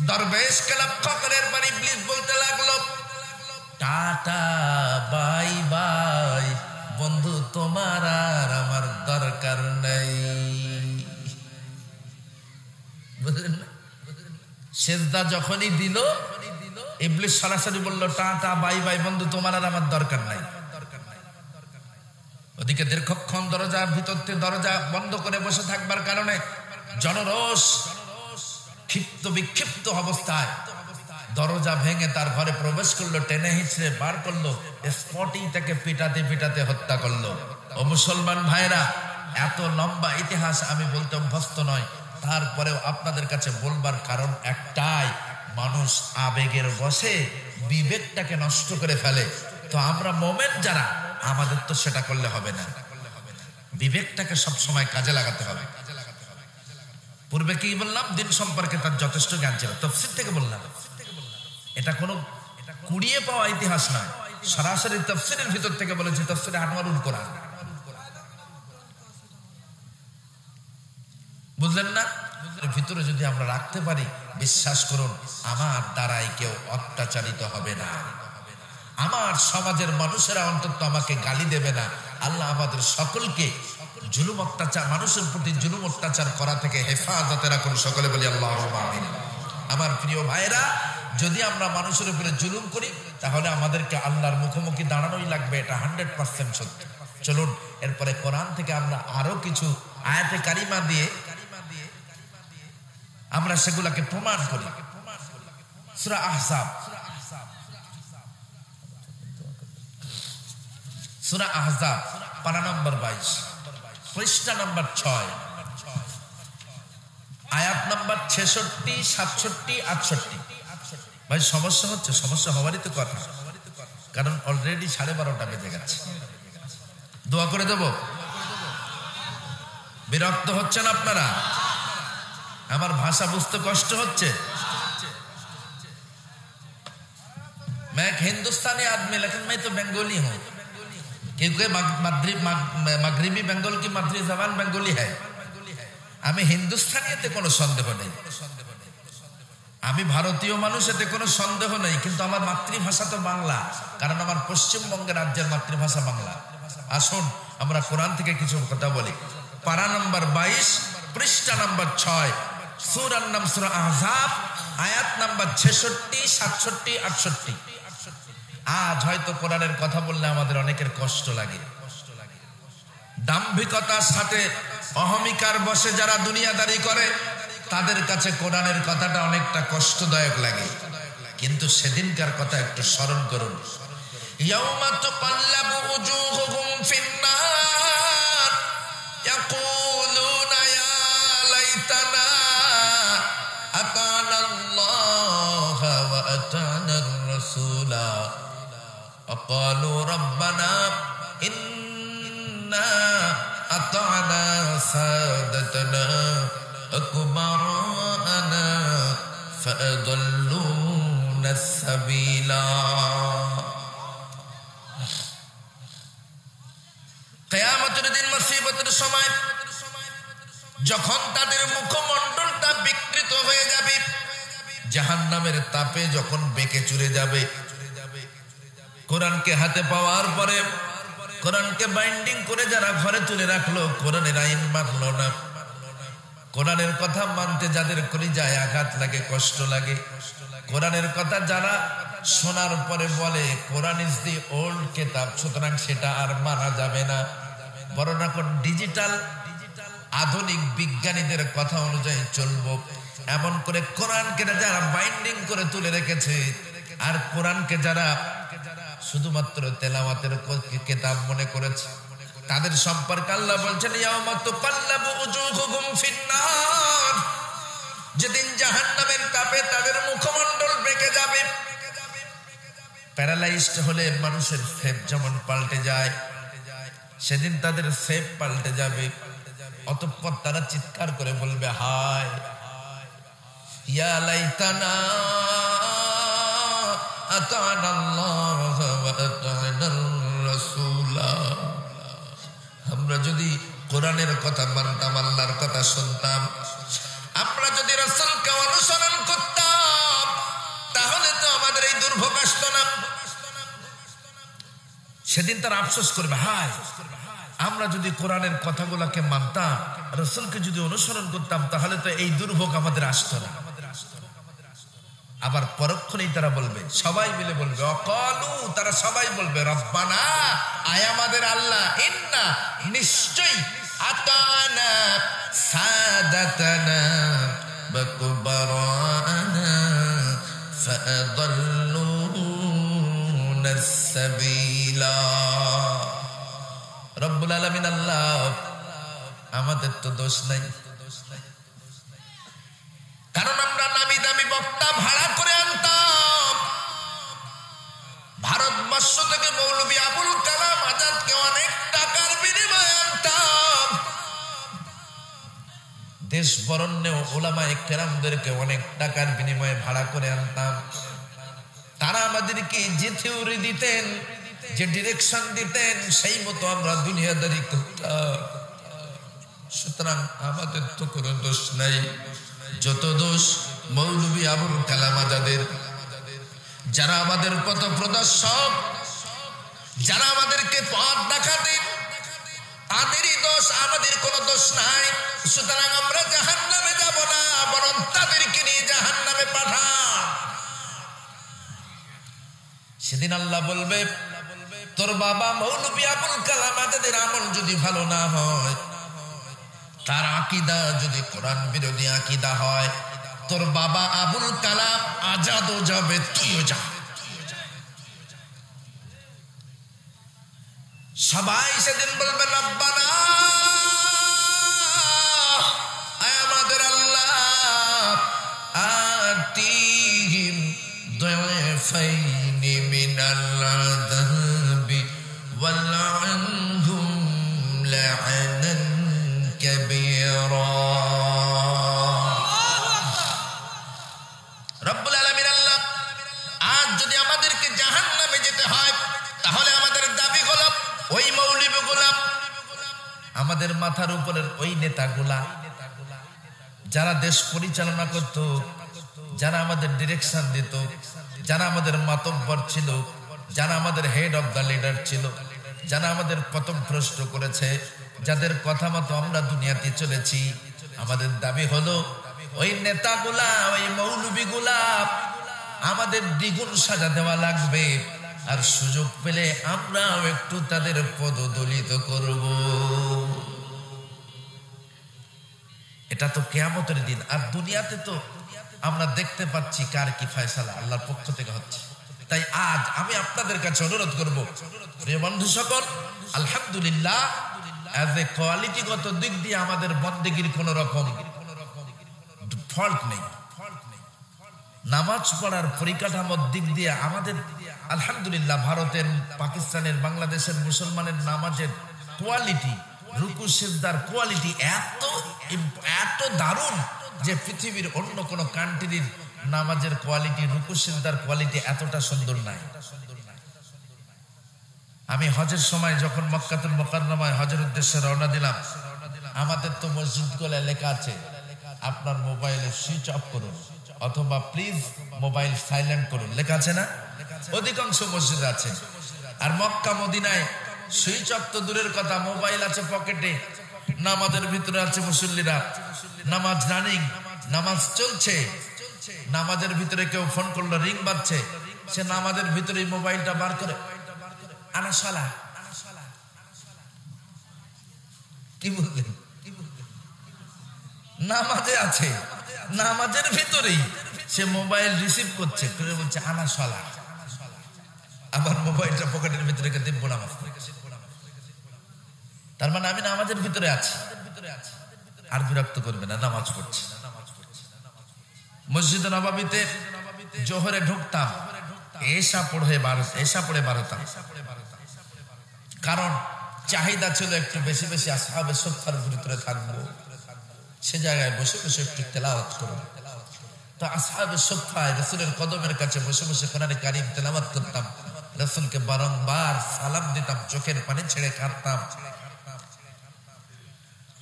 দরবেশকে লক্ষ্য করে এরপর ইবলিস বলতে লাগলো টাটা বাই বাই বন্ধু, তোমার আর আমার দরকার নেই। বুঝলেন না? সিজদা যখনই দিল ইবলিস সরাসরি বলল টাটা বাই বাই বন্ধু, তোমার আর আমার দরকার নাই। ওদিকে দীর্ঘক্ষণ দরজার ভিতর থেকে দরজা বন্ধ করে বসে থাকবার কারণে জনরোষ ক্ষিপ্ত বিক্ষিপ্ত অবস্থায় দরজা ভেঙে তার ঘরে প্রবেশ করলো, টেনে হিঁচড়ে বার করলো, স্পটেই তাকে পিটাতে পিটাতে হত্যা করলো। ও মুসলমান ভাইরা, এত লম্বা ইতিহাস আমি বলতে অভ্যস্ত নয়, তারপরেও আপনাদের কাছে বলবার কারণ একটাই, মানুষ আবেগের বশে বিবেকটাকে নষ্ট করে ফেলে। তো আমরা মোমেন যারা, আমাদের তো সেটা করলে হবে না, বিবেকটাকে সবসময় কাজে লাগাতে হবে। পূর্বে কি বললাম, দিন সম্পর্কে তার যথেষ্ট জ্ঞান ছিল, তাফসীর থেকে বললাম। এটা কোনো কুড়িয়ে পাওয়া ইতিহাস নয়, সরাসরি তাফসীরের ভিতর থেকে বলেছি, তাফসীরে আনোয়ারুল কোরআন। বুঝলেন না? ভিতরে যদি আমরা রাখতে পারি, বিশ্বাস করুন আমার দ্বারাই কেউ অত্যাচারিত হবে না, আমার সমাজের মানুষেরা অন্তত আমাকে গালি দেবে না। আল্লাহ আমাদের সকলকে জুলুম অত্যাচার, মানুষের প্রতি জুলুম অত্যাচার করা থেকে হেফাজতে রাখুন, সকলে বলি আল্লাহুম্মা আমিন। আমার প্রিয় ভাইরা, যদি আমরা মানুষের উপরে জুলুম করি তাহলে আমাদেরকে আল্লাহর মুখোমুখি দাঁড়ানোই লাগবে, এটা 100% সত্য। চলুন এরপরে কোরআন থেকে আমরা আরো কিছু আয়াতে কারিমা দিয়ে আমরা সেগুলাকে প্রমাণ করি। সূরা আহজাব, সূরা আহজাব পারা নম্বর 22, পৃষ্ঠা নম্বর 6, আয়াত নম্বর 66, 67, 68। ভাই সমস্যা হচ্ছে, সমস্যা হওয়ারই তো কথা, কারণ অলরেডি 12:30 বেজে গেছে। দোয়া করে দেব? বিরক্ত হচ্ছেন আপনারা? আমার ভাষা বুঝতে কষ্ট হচ্ছে? मैं एक हिंदुस्तानी आदमी, लेकिन मैं तो बंगाली हूँ, क्योंकि मगरिबी बंगाल की मातृ जबान बंगाली है। আমি হিন্দুস্তানি, এতে কোনো সন্দেহ নেই, আমি ভারতীয় মানুষ, এতে কোনো সন্দেহ নেই, কিন্তু আমার মাতৃভাষা তো বাংলা, কারণ আমার পশ্চিমবঙ্গের রাজ্যের মাতৃভাষা বাংলা। আসুন আমরা কোরআন থেকে কিছু কথা বলি। পারা নম্বর 22, পৃষ্ঠা নম্বর 6, সূরার নাম সূরা আহজাব, আয়াত নাম্বার 66, 67, 68। আজ হয়তো কোরআনের কথা বললে আমাদের অনেকের কষ্ট লাগে। দাম্ভিকতার সাথে অহমিকার বসে যারা দুনিয়াদারি করে তাদের কাছে কোরআনের কথাটা অনেকটা কষ্টদায়ক লাগে, কিন্তু সেদিনকার কথা একটু স্মরণ করুন। ইয়াউমা তুকাল্লাবু উজুহুহুম ফিন্নার ইয়াকুলুনা ইয়া লাইতানা আতানা আল্লাহ ওয়া আতানা আর-রাসূলা আকালু রাব্বানা ইন্না আতানা সাদাতানা আকবারানা ফাআদাল্লুনা সাবিলা। কিয়ামতের দিন, মুসিবতের সময়, যখন তাদের মুখমণ্ডলটা বিকৃত হয়ে যাবে, জাহান্নামের তাপে যখন বেঁকে চুরে যাবে, কোরআনকে হাতে পাওয়ার পরে কোরআনকে বাইন্ডিং করে যারা ঘরে তুলে রাখলো, কোরআনের আইন মানলো না, কোরআনের কথা মানতে যাদের কলিজায় আঘাত লাগে, কষ্ট লাগে, কোরআনের কথা যারা শোনার পরে বলে কোরআন ইজ দি ওল্ড কিতাব, সুতরাং সেটা আর মানা যাবে না, বরং এখন ডিজিটাল আধুনিক বিজ্ঞানীদের কথা অনুযায়ী চলবো, এমন করে কোরআনকে যারা বাইন্ডিং করে তুলে রেখেছে, আর কোরআনকে যারা শুধুমাত্র তেলাওয়াতের কিতাব মনে করেছে, তাদের সম্পর্কে আল্লাহ বলছেন ইয়াউমা তুকাল্লাবু উজুহুহুম ফিন্নার, যেদিন জাহান্নামের তাপে তাদের মুখমণ্ডল বেঁকে যাবে। প্যারালাইজড হলে মানুষের ফেপ যেমন পাল্টে যায়, সেদিন তাদের ফেপ পাল্টে যাবে। অতঃপর তারা চিৎকার করে বলবে হায় ইয়া লাইতানা আতানা আল্লাহ ওয়া আতানা রাসূলা, আমরা যদি কোরআনের কথা মানতাম, আল্লাহর কথা শুনতাম, আমরা যদি রাসূলকে অনুসরণ করতাম, তাহলে তো আমাদের এই দুর্ভোগ আসতো না। সেদিন তারা আফসোস করবে হায় আমরা যদি কোরআনের কথাগুলোকে মানতাম, রাসূলকে যদি অনুসরণ করতাম, তাহলে তো এই দুর্ভোগ আমাদের আসতো না। আবার পরক্ষণেই তারা বলবে, সবাই মিলে বলবে, অকালু, তারা সবাই বলবে রব্বানা, আয় আমাদের আল্লাহ, ইন্না, নিশ্চয়ই, আতানা সাদাতানা ওয়া কুবারানা ফাআদাল্লুনা সাবিলা। রব্বুল আলামিন আল্লাহ, আমাদের তো দোষ নাই, কারণ আমরা নামি দামি বক্তা ভাড়া করে আনতাম। ভারতবর্ষ থেকে মৌলভী আবুল কালাম আজাদকে অনেক টাকার বিনিময়ে আনতাম। দেশ বরণ্যে উলামায়ে কেরামদেরকে অনেক টাকার বিনিময়ে ভাড়া করে আনতাম। তারা আমাদেরকে যে থিওরি দিতেন, যে ডিরেকশন দিতেন, সেই মতো আমরা দুনিয়াদারি করতাম। সুতরাং আমাদের তো কোনো দোষ নাই, যত দোষ মৌলভী আবুল কালাম আজাদের। যারা আমাদের পথ প্রদর্শক, যারা আমাদেরকে পথ দেখাতেন, তাদেরই দোষ, আমাদের কোনো দোষ নাই। সুতরাং আমরা জাহান্নামে যাব না, বরং তাদেরকে নিয়ে জাহান্নামে পাঠান। সেদিন আল্লাহ বলবে, তোর বাবা মৌলভী আবুল কালাম আজাদের আমল যদি ভালো না হয়, তার আকীদা যদি কোরআন বিরোধী আকীদা হয়, তোর বাবা আবুল কালাম আজাদও যাবে, তুইও যা। সবাই সেদিন বলবে রব্বানা, আয় আমাদের আল্লাহ, আতিহিম দুয়ফাইনি মিনাল আযাবি ওয়ালআনহুম লা'নান কাবীরা। রব্বুল আলামিন আল্লাহ, আজ যদি আমাদেরকে জাহান্নামে যেতে হয়, তাহলে আমাদের দাবি হলো ওই মৌলভীগুলা, আমাদের মাথার উপরের ওই নেতাগুলা, যারা দেশ পরিচালনা করত, যারা আমাদের ডিরেকশন দিত, যারা আমাদের মাতব্বর ছিল, যারা আমাদের হেড অফ দ্য লিডার ছিল, যারা আমাদের পথভ্রষ্ট করেছে, যাদের কথা মতো আমরা দুনিয়াতে চলেছি, আমাদের দাবি হলো ওই নেতাগুলা, ওই মৌলভীগুলা আমাদের দ্বিগুণ সাজা দেওয়া লাগবে। আর সুযোগ পেলে আমরাও একটু তাদের পদদলিত করব। এটা তো কিয়ামতের দিন। আর দুনিয়াতে তো আমরা দেখতে পাচ্ছি কার কি ফয়সালা আল্লাহর পক্ষ থেকে হচ্ছে। তাই আজ আমি আপনাদের কাছে অনুরোধ করব, প্রিয় বন্ধু সকল, আলহামদুলিল্লাহ, এজ এ কোয়ালিটিগত দিক দিয়ে আমাদের বন্দেগীর কোন রকম ফল্ট নেই। নামাজ পড়ার পরিকাঠামোর দিক দিয়ে আমাদের আলহামদুলিল্লাহ ভারতের, পাকিস্তানের, বাংলাদেশের মুসলমানের নামাজের কোয়ালিটি, রুকু সিজদার কোয়ালিটি এত দারুণ যে পৃথিবীর অন্য কোন কান্ট্রির নামাজের কোয়ালিটি, রুকু সিজদার কোয়ালিটি এতটা সুন্দর নাই। আমি হজের সময় যখন মক্কাতুল মুকাররমায় হজের উদ্দেশ্যে রওনা দিলাম, আমাদের তো মসজিদগুলো লেখা আছে আপনার মোবাইলে সুইচ অফ করুন অথবা প্লিজ মোবাইল সাইলেন্ট করুন, লেখা আছে না? অধিকাংশ মসজিদ আছে। আর মক্কা মদিনায় সুইচ অফ তো দূরের কথা, মোবাইল আছে পকেটে, নামাজের ভিতরে আছে মুসল্লিরা, নামাজ রানিং, নামাজ চলছে, নামাজের ভিতরে কেউ ফোন করলো, রিং বাজছে, সে নামাজের ভিতরে মোবাইলটা বার করে আনা শালা, কি বললেন? নামাজে আছে, নামাজের ভিতরেই সে মোবাইল রিসিভ করছে, করে বলছে আনা শালা, আবার মোবাইলটা পকেটের ভিতরে দিব্য নামাজ। তার মানে আমি নামাজের ভিতরে আছি, আর বিরক্ত করবে না, নামাজ পড়ছি। মসজিদে নববীতে জোহরে ঢুকতাম, এশা পড়ে বারোতাম, কারণ চাহিদা ছিল একটু বেশি বেশি আসহাবে সুফফার ভিতরে থাকবো, সে জায়গায় বসে বসে একটু তেলাওয়াত করব। তো আসহাবে সুফফায় রাসূলের কদমের কাছে বসে বসে কোরআনে কারীম তেলাওয়াত করতাম, রাসূলকে বারংবার সালাম দিতাম, চোখের পানি ছেড়ে কাঁদতাম।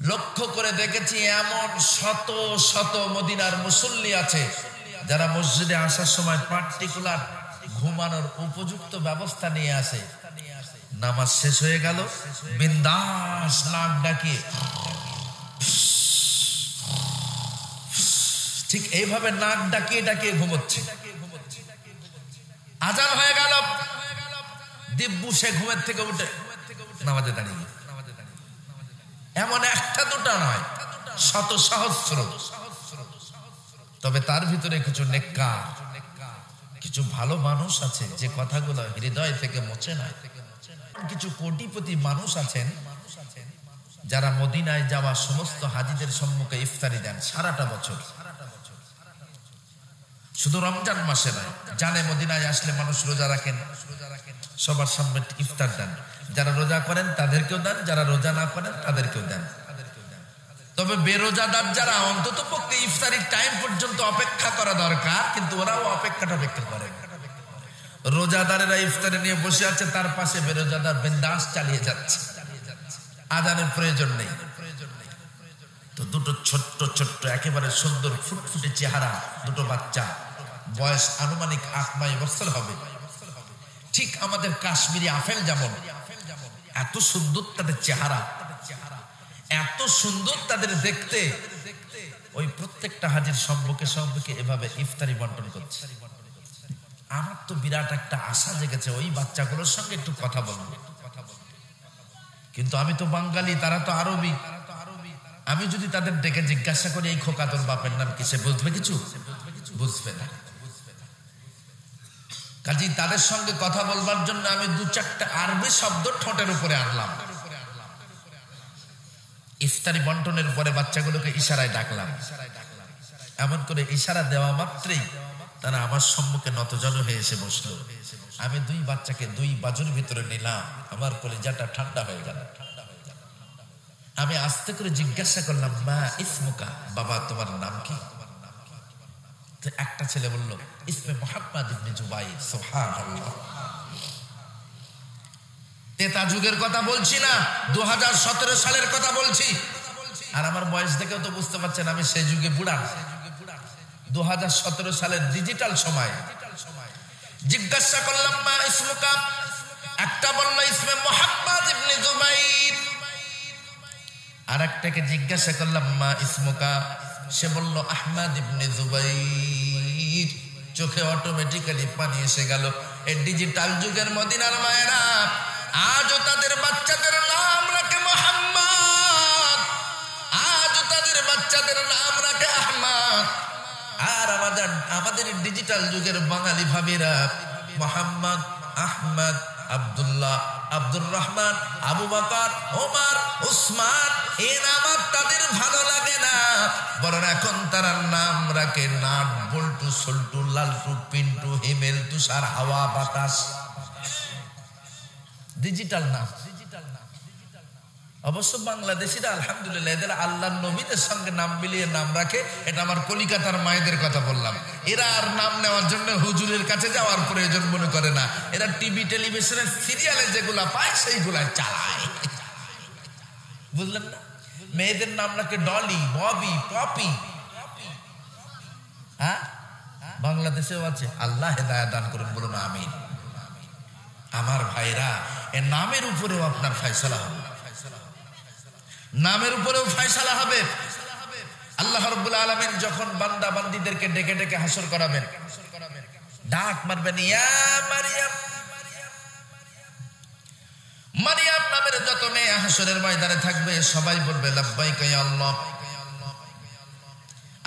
লক্ষ্য করে দেখেছি এমন শত শত মদিনার মুসল্লি আছে যারা মসজিদে আসার সময় পার্টিকুলার ঘুমানোর উপযুক্ত ব্যবস্থা নিয়ে আসে। নামাজ শেষ হয়ে গেল, বিন্দাস নাক ডাকিয়ে ঠিক এইভাবে নাক ডাকিয়ে ডাকিয়ে ঘুমোচ্ছে। আজান হয়ে গেল, দিব্যু সে ঘুমের থেকে উঠে নামাজে দাঁড়িয়ে। এমন একটা দুটা নয়, শত সহস্র। তবে তার ভিতরে কিছু নেককার, কিছু ভালো মানুষ আছে যে কথাগুলো হৃদয় থেকে মোছে না। কিছু কোটিপতি মানুষ আছেন যারা মদিনায় যাওয়া সমস্ত হাজিদের সম্মুখে ইফতারি দেন সারাটা বছর, শুধু রমজান মাসে নয়। জানে মদিনায় আসলে মানুষ রোজা রাখেন, সবার সামনে ইফতার দেন। যারা রোজা করেন তাদেরকেও দেন, যারা রোজা না করেন তাদেরকেও দেন। তবে বেরোজাদার যারা, অন্তত পক্ষে ইফতারির টাইম পর্যন্ত অপেক্ষা করা দরকার, কিন্তু ওরাও অপেক্ষা করে। রোজাদারেরা ইফতারি নিয়ে বসে আছে, তার পাশে বেরোজাদার বিন্দাস চালিয়ে যাচ্ছে, আজানের প্রয়োজন নেই। তো দুটো ছোট্ট ছোট্ট একেবারে সুন্দর ফুটফুটে চেহারা দুটো বাচ্চা, বয়স আনুমানিক 8-9 বছর হবে। ঠিক আমাদের কাশ্মীরি আপেল যেমন, এত সুন্দর তাদের চেহারা, এত সুন্দর তাদের দেখতে। ওই প্রত্যেকটা হাজির সম্মুখে এভাবে ইফতারি বন্টন করছে। আমার তো বিরাট একটা আশা জেগেছে ওই বাচ্চাগুলোর সঙ্গে একটু কথা বলবো, কিন্তু আমি তো বাঙালি, তারা তো আরবি। আমি যদি তাদের ডেকে জিজ্ঞাসা করি এই খোকা তোর বাপের নাম কি, সে বুঝবে কিছু? বুঝবে না। কাজেই তাদের সঙ্গে কথা বলবার জন্য আমি 2-4টা আরবি শব্দ ঠোঁটের উপরে আনলাম। ইফতারি বন্টনের পরে বাচ্চাগুলোকে ইশারায় ডাকলাম। এমন করে ইশারা দেওয়া মাত্রই তারা আমার সম্মুখে নতজন হয়ে এসে বসলো। আমি 2 বাচ্চাকে 2 বাজুর ভিতরে নিলাম, আমার কলিজাটা ঠান্ডা হয়ে গেল। আমি আস্তে করে জিজ্ঞাসা করলাম, মা ইসমুকা, বাবা তোমার নাম কি? তো একটা ছেলে বলল, ইসমে মুহাম্মদ ইবনে জুবাইর। সুবহানাল্লাহ। তেতা যুগের কথা বলছি না, 2017 সালের কথা বলছি। আর আমার বয়স দেখেও তো বুঝতে পারছেন আমি সেই যুগে বুড়া। 2017 সালের ডিজিটাল সময়। জিজ্ঞাসা করলাম, মা ইসমুকা? একটা বলল ইসমে মুহাম্মদ ইবনে জুবাইর। আর একটাকে জিজ্ঞাসা করলাম, মা ইসমুকা? সে বলল আহমদ ইবনে জুবাইর। চোখে অটোমেটিক্যালি পানি এসে গেল। এই ডিজিটাল যুগের মদিনার মায়েরা আজও তাদের বাচ্চাদের নাম রাখে মুহাম্মদ, আজও তাদের বাচ্চাদের নাম রাখে আহমদ। আর আমাদের ডিজিটাল যুগের বাঙালি ভাবিরা মুহাম্মদ, আহমদ, আব্দুল্লাহ, আব্দুর রহমান, আবু বকর, ওমর, উসমান, এই নাম তাদের ভালো লাগে না। বরং এখন তারা নাম রাখে নাট, বল্টু, সল্টু, লালটু, পিন্টু, হিমেল, তুষার, হাওয়া, বাতাস। ডিজিটাল নাম। অবশ্য বাংলাদেশিরা আলহামদুলিল্লাহ এদের আল্লাহর নবীদের সঙ্গে নাম মিলিয়ে নাম রাখে। এটা আমার কলিকাতার মায়েদের কথা বললাম। এরা আর নাম নেওয়ার জন্য হুজুরের কাছে যাওয়ার প্রয়োজন মনে করে না। এরা টিভি টেলিভিশনের সিরিয়ালে যেগুলা পায় সেইগুলা চালায়। বুঝলেন না? মেয়েদের নাম রাখে ডলি, ববি, পপি। হ্যাঁ, বাংলাদেশেও আছে। আল্লাহ হেদায়েত দান করুন, বলুন আমিন। আমার ভাইরা, এর নামের উপরেও আপনার ফয়সালা হবে, নামের উপরেও ফয়সালা হবে। আল্লাহ রাব্বুল আলামিন যখন বান্দা বান্দীদেরকে ডেকে ডেকে হাসর করাবেন, ডাক মারবেন, ইয়া মারইয়াম। মারইয়াম নামের যত মেয়ে হাসরের ময়দানে থাকবে সবাই বলবে লাব্বাইকা ইয়া আল্লাহ।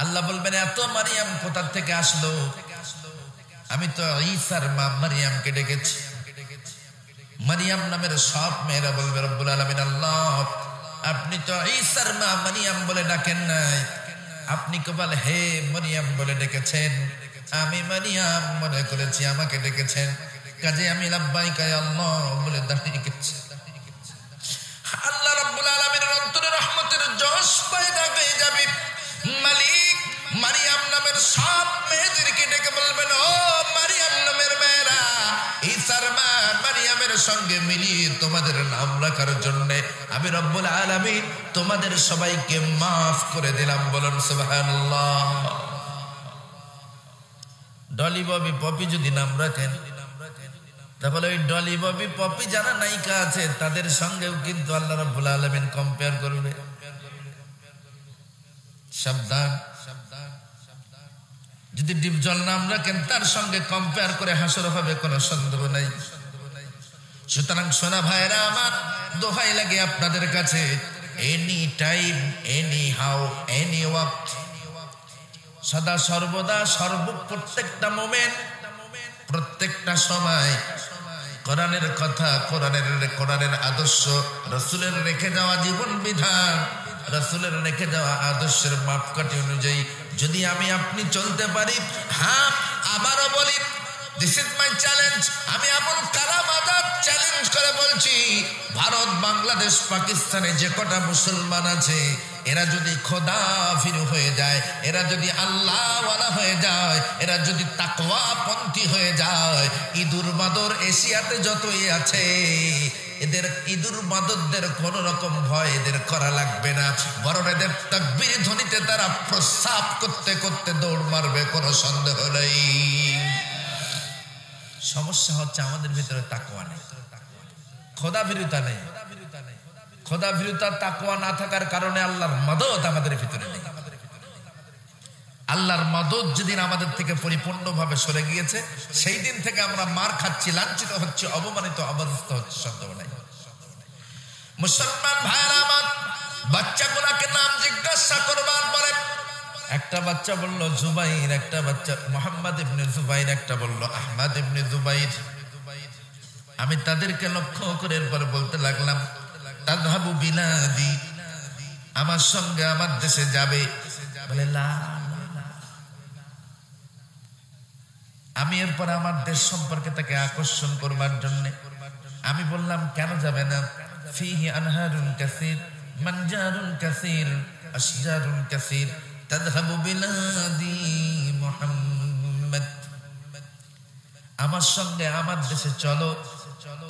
আল্লাহ বলবেন, এত মারইয়াম কোথা থেকে আসলো? আমি তো ঈসার মা মারইয়ামকে ডেকেছি। মারইয়াম নামের সব মেয়েরা বলবে, রব্বুল আলামিন আল্লাহ, আপনি তো ঈসার মা মারইয়াম বলে ডাকেন নাই, আপনি কেবল হে মারইয়াম বলে ডেকেছেন। আমি মারইয়াম মনে করেছি আমাকে ডেকেছেন, কাজে আমি লাব্বাইকা ইয়া আল্লাহ বলে দাঁড়িয়ে গেছি। আল্লাহ রাব্বুল আলামিনের অন্তরে রহমতের জোশ পয়দা হয়ে যাবে। মালিক মারইয়াম নামের সব মেয়েদেরকে ডেকে বলবেন, ও মারইয়াম নামের মেয়েরা, ঈসার মা মারইয়ামের সঙ্গে মিলিয়ে তোমাদের নাম রাখার জন্য আমি রব্বুল আলামিন তোমাদের সবাইকে মাফ করে দিলাম। বলুন সুবহানাল্লাহ। ডলি ববি পপি যদি নাম রাখেন, তাহলে ওই ডলি ববি পপি যারা নায়িকা আছে তাদের সঙ্গেও কিন্তু আল্লাহ রাব্বুল আলামিন কম্পেয়ার করবে। সাবধান, যদি ডিপজল নাম রাখেন তার সঙ্গে কম্পেয়ার করে হাসর হবে, কোনো সন্দেহ নাই। সুতরাং সোনা ভাইরা আমার, দোহাই লাগে আপনাদের কাছে, any time, any how, any ওয়াক্ত, সদা সর্বদা প্রত্যেকটা মোমেন্ট, প্রত্যেকটা সময় কোরআনের কথা, কোরআনের আদর্শ, রাসূলের রেখে যাওয়া জীবন বিধান, রাসূলের রেখে যাওয়া আদর্শের মাপকাঠি অনুযায়ী যদি আমি আপনি চলতে পারি, হ্যাঁ আবারও বলি, দিস ইজ মাই চ্যালেঞ্জ। আমি আবুল কালাম আজাদ চ্যালেঞ্জ করে বলছি, ভারত, বাংলাদেশ, পাকিস্তানে যে কটা মুসলমান আছে, এরা যদি খোদাফির হয়ে যায়, এরা যদি আল্লাহওয়ালা হয়ে যায়, এরা যদি তাকওয়াপন্থী হয়ে যায়, ইঁদুর বাদর এশিয়াতে যতই আছে, এদের ইঁদুর বাদরদের কোন রকম ভয় এদের করা লাগবে না, বরং এদের তাকবীর ধ্বনিতে তারা প্রস্রাব করতে করতে দৌড় মারবে, কোনো সন্দেহ নেই। সমস্যা হচ্ছে আমাদের ভিতরে তাকওয়া নেই, খোদাভীরুতা নেই। খোদাভীরুতা, তাকওয়া না থাকার কারণে আল্লাহর মদদ আমাদের ভিতরে নেই। আল্লাহর মদদ যেদিন আমাদের থেকে পরিপূর্ণভাবে সরে গিয়েছে, সেই দিন থেকে আমরা মার খাচ্ছি, লাঞ্ছিত হচ্ছে, অবমানিত, অবস্থ হচ্ছে, সন্দেহ নাই। মুসলমান ভাইরা আমার, বাচ্চাগুলাকে নাম জিজ্ঞাসা করবার পরে একটা বাচ্চা বলল জুবাইর, একটা বাচ্চা মুহাম্মদ ইবনে জুবাইর, একটা বলল আহমদ ইবনে জুবাইর। আমি তাদেরকে লক্ষ্য করে এরপর বলতে লাগলাম, তাযহাবু বিলাদি, আমার সঙ্গে আমার দেশে যাবে। বলে লা। আমি এরপর আমার দেশ সম্পর্কে তাকে আকর্ষণ করবার জন্য আমি বললাম, কেন যাবে না? ফিহি আনহারুন কাসীর, মানজারুন কাসীর, আশজারুন কাসীর, তাযহাবু বিলাদি মুহাম্মদ। আমার সঙ্গে আমার দেশে চলো।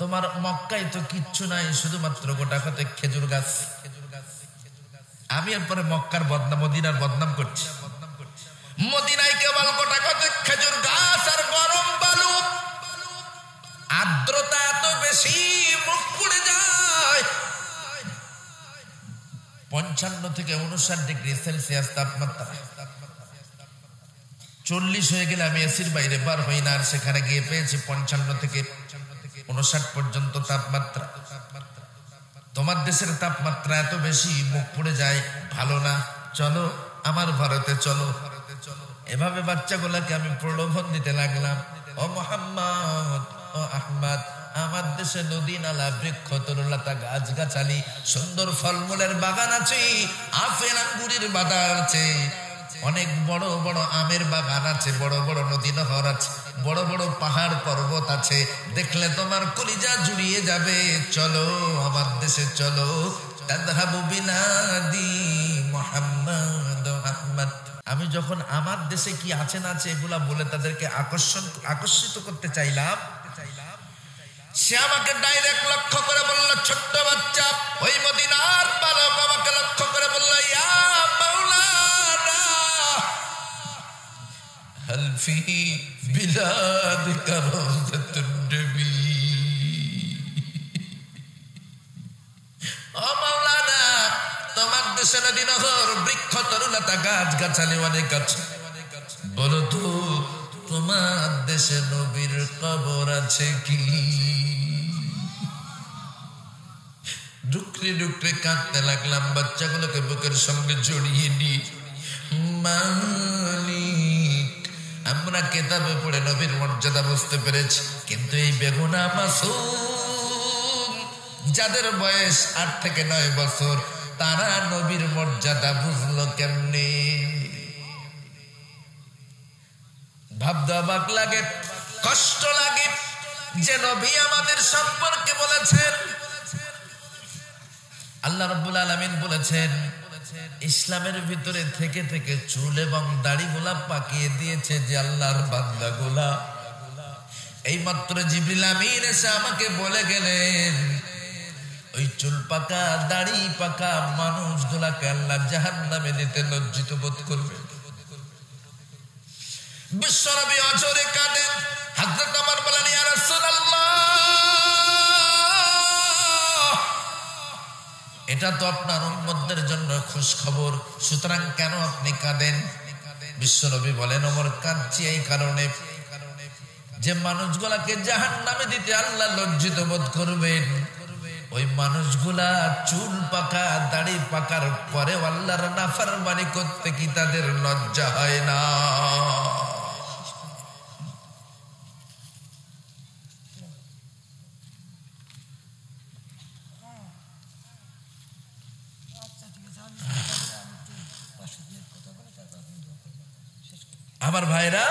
তোমার মক্কায় তো কিচ্ছু নাই, শুধুমাত্র গোটা কত খেজুর গাছ। আমি এরপরে মক্কার বদনাম, মদিনার বদনাম করছি। মদিনায় কেবল গোটা কত খেজুর গাছ আর গরম বালু, আর্দ্রতা এত বেশি, মুখ পুড়ে যায়। 55 থেকে 59 ডিগ্রি সেলসিয়াস তাপমাত্রা। 40 হয়ে গেলে আমি এসির বাইরে বার হই না, আর সেখানে গিয়ে পেয়েছি 55 থেকে 59 পর্যন্ত তাপমাত্রা। তোমার দেশের তাপমাত্রা এত বেশি, মুখ পুড়ে যায়, ভালো না, চলো আমার ভারতে চলো। এভাবে বাচ্চাগুলাকে আমি প্রলোভন দিতে লাগলাম। ও মুহাম্মদ, ও আহমদ, আমার দেশে নদী নালা, বৃক্ষ, তরুলতা, গাছ গাছালি, সুন্দর ফলমূলের বাগান আছে, আপেল আঙ্গুরের বাগান আছে, অনেক বড় বড় আমের বাগান আছে, বড় বড় নদী নহর আছে, বড় বড় পাহাড় পর্বত আছে, দেখলে তোমার কলিজা জুড়িয়ে যাবে। চলো আমার দেশে চলো। তাযহাবু বিলাদি মুহাম্মদ আহমদ। আমি যখন আমার দেশে কি আছে না আছে এগুলা বলে তাদেরকে আকর্ষিত করতে চাইলাম, সে আমাকে ডাইরেক্ট লক্ষ্য করে বলল, ছোট্ট বাচ্চা, ওই মদিনার বালক আমাকে লক্ষ্য করে বলল, ইয়া মাওলানা, হাল ফি বিলাদিকা রাওযাতুন নবী। ও মাওলানা, তোমার দেশে নদী নহর বৃক্ষ তরুলতা গাছ গাছালি অনেক আছে, বলো তো তোমার দেশে নবীর কবর আছে কি? ডুকরে ডুকরে কাঁদতে লাগলাম, বাচ্চাগুলোকে বুকের সঙ্গে জড়িয়ে নি। মালিক, আমরা কিতাবে পড়ে নবীর মর্যাদা বুঝতে পেরেছি, কিন্তু এই বেগুনা মাসুম যাদের বয়স 8 থেকে 9 বছর, তারা নবীর মর্যাদা বুঝলো কেমনে? ভাবতে অবাক লাগে, কষ্ট লাগে যে নবী আমাদের সম্পর্কে বলেছেন, আল্লাহ রাব্বুল আলামিন বলেছেন, ইসলামের ভিতরে থেকে থেকে চুল এবং দাড়িগুলা পাকিয়ে দিয়েছে যে আল্লাহর বান্দাগুলা। এইমাত্র জিবরিল আমিন এসে আমাকে বলে গেলেন, ওই চুল পাকা দাড়ি পাকা মানুষগুলাকে আল্লাহ জাহান্নামে দিতে লজ্জিত বোধ করবে। বিশ্বনবী অঝরে কাঁদেন, হযরত ওমর বলেন, ইয়া রাসূলুল্লাহ, এটা তো আপনার উম্মতদের জন্য খুশ খবর, সুতরাং কেন আপনি কাঁদেন? বিশ্বনবী বলেন, ওমর কাঁদছি এই কারণে যে মানুষগুলাকে জাহান্নামে দিতে আল্লাহ লজ্জিত বোধ করবেন। ওই মানুষগুলা চুল পাকা দাড়ি পাকার পরে আল্লাহর নাফরমানি করতে কি তাদের লজ্জা হয় না? আমার ভাইরা,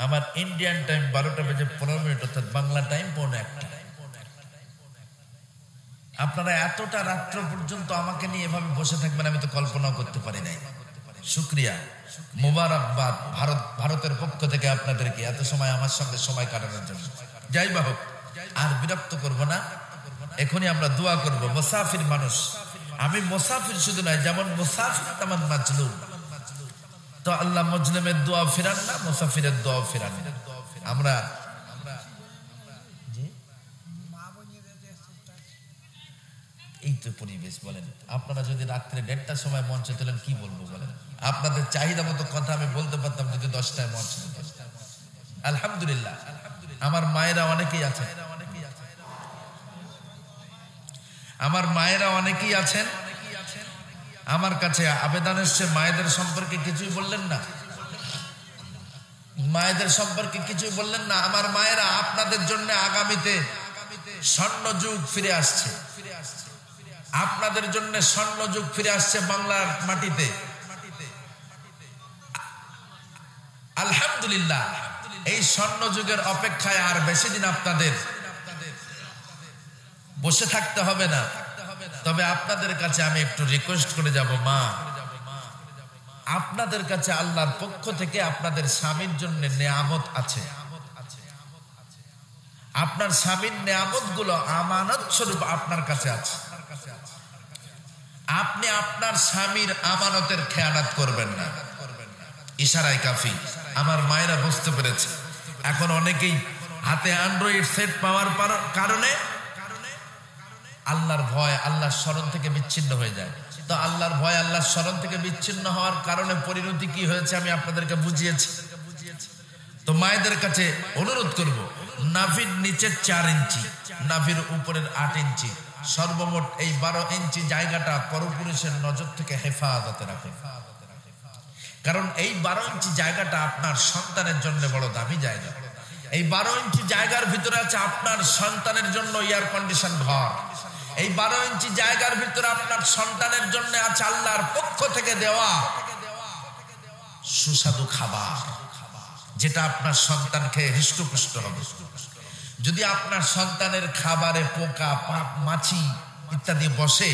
আমার ইন্ডিয়ান টাইম 12টা বেজে 15 মিনিট, অর্থাৎ বাংলা টাইম 1:45। আপনারা এতটা রাত্র পর্যন্ত আমাকে নিয়ে এভাবে বসে থাকবেন আমি তো কল্পনাও করতে পারি নাই। শুকরিয়া, মোবারকবাদ ভারতের পক্ষ থেকে আপনাদেরকে এত সময় আমার সঙ্গে সময় কাটানোর জন্য। যাই বা হোক, আর বিরক্ত করব না, এখনই আমরা দোয়া করব। মুসাফির মানুষ, আমি মুসাফির শুধু নয়, যেমন মুসাফির তেমন মাজলুম, তো আল্লাহ মজলুমের দোয়া ফিরান না, মুসাফিরের দোয়া ফিরান না। আমরা এই তো পরিবেশ, বলেন আপনারা যদি রাত্রে 1:30টার সময় মঞ্চে তোলেন কি বলবো বলেন? আপনাদের চাহিদা মতো কথা আমি বলতে পারতাম যদি 10টায় মঞ্চে তোলেন। আলহামদুলিল্লাহ, আমার মায়েরা অনেকেই আছেন, আমার মায়েরা অনেকেই আছেন আমার কাছে আবেদন এসছে, মায়েদের সম্পর্কে কিছুই বললেন না, মায়েদের সম্পর্কে কিছুই বললেন না। আমার মায়েরা, আপনাদের জন্য আগামীতে স্বর্ণ যুগ ফিরে আসছে, আপনাদের জন্য স্বর্ণ যুগ ফিরে আসছে বাংলার মাটিতে। আলহামদুলিল্লাহ, এই স্বর্ণ যুগের অপেক্ষায় আর বেশি দিন আপনাদের বসে থাকতে হবে না। তবে আপনাদের কাছে আমি একটু রিকোয়েস্ট করে যাব, মা, আপনাদের কাছে আল্লাহর পক্ষ থেকে আপনাদের স্বামীর জন্য নেয়ামত আছে, আপনার স্বামীর নেয়ামত গুলো আমানত স্বরূপ আপনার কাছে আছে। আপনি আপনার স্বামীর আমানতের খেয়ানত করবেন না। ইশারায় কাফি। আমার মায়েরা বুঝতে পেরেছে। এখন অনেকেই হাতে অ্যান্ড্রয়েড সেট পাওয়ার কারণে আল্লাহর ভয়, আল্লাহর স্মরণ থেকে বিচ্ছিন্ন হয়ে যায়। তো আল্লাহর ভয়, আল্লাহর স্মরণ থেকে বিচ্ছিন্ন হওয়ার কারণে পরিণতি কি হয়েছে আমি আপনাদেরকে বুঝিয়েছি। তো মায়েদের কাছে অনুরোধ করব, নাভির নিচে 4 ইঞ্চি, নাভির উপরের 8 ইঞ্চি, সর্বমোট এই 12 ইঞ্চি জায়গাটা পরপুরুষের নজর থেকে হেফাজতে রাখুন। কারণ এই 12 ইঞ্চি জায়গাটা আপনার সন্তানের জন্য বড় দামি জায়গা। এই 12 ইঞ্চি জায়গার ভিতরে আছে আপনার সন্তানের জন্য এয়ার কন্ডিশন ঘর। এই 12 ইঞ্চি জায়গার ভিতরে আপনার সন্তানের জন্য আছে আল্লাহর পক্ষ থেকে দেওয়া সুস্বাদু খাবার, যেটা আপনার সন্তান খেয়ে হৃষ্টপুষ্ট হবে। যদি আপনার সন্তানের খাবারে পোকা, পাপ, মাছি ইত্যাদি বসে,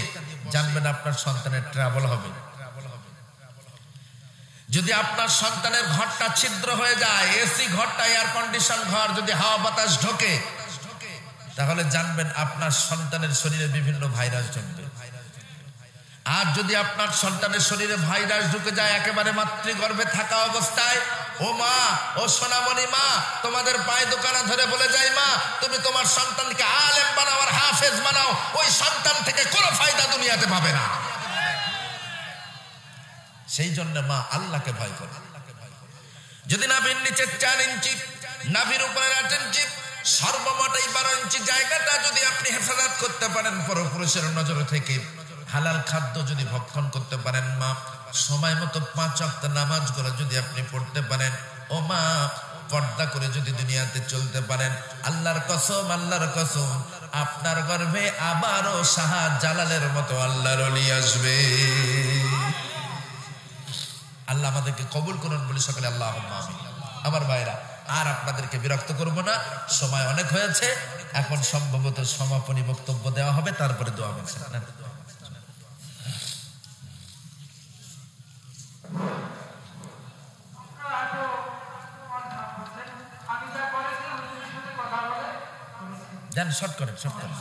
জানবেন আপনার সন্তানের ট্রাবল হবে। যদি আপনার সন্তানের ঘরটা ছিদ্র হয়ে যায়, এসি ঘরটা, এয়ার কন্ডিশন ঘর, যদি হাওয়া বাতাস ঢোকে, তাহলে জানবেন আপনার সন্তানের শরীরে বিভিন্ন ভাইরাস জমবে। আর যদি আপনার সন্তানের শরীরে ভাইরাস ঢুকে যায় একেবারে মাতৃগর্ভে থাকা অবস্থায়, ও মা, ও সোনামণি মা, তোমাদের পায়ে দোকানা ধরে বলে যাই মা, তুমি তোমার সন্তানকে আলেম বানাও আর হাফেজ বানাও, ওই সন্তান থেকে কোনো ফায়দা দুনিয়াতে পাবে না। সেই জন্য মা আল্লাহকে ভয় করে। যদি নাভির নিচে 4 ইঞ্চি, নাভির উপরে 8 ইঞ্চি, সর্বমোট 12 ইঞ্চি জায়গাটা যদি আপনি হেফাজত করতে পারেন পরপুরুষের নজর থেকে, হালাল খাদ্য যদি ভক্ষণ করতে পারেন মা, সময় মতো 5 ওয়াক্ত নামাজ করে যদি আপনি পড়তে পারেন, ও মা, পর্দা করে যদি দুনিয়াতে চলতে পারেন, আল্লাহর কসম, আল্লাহর কসম, আপনার গর্ভে আবারও শাহজালালের মতো আল্লাহর ওলি আসবে। আল্লাহ আমাদেরকে কবুল করুন বলি সকলে আল্লাহুম্মা আমিন। আমার ভাইরা, আর আপনাদেরকে বিরক্ত করব না, সময় অনেক হয়েছে। এখন সম্ভবত সমাপনী বক্তব্য দেওয়া হবে, তারপরে দোয়া হবে। দেন, শর্ট করেন, শর্ট করেন।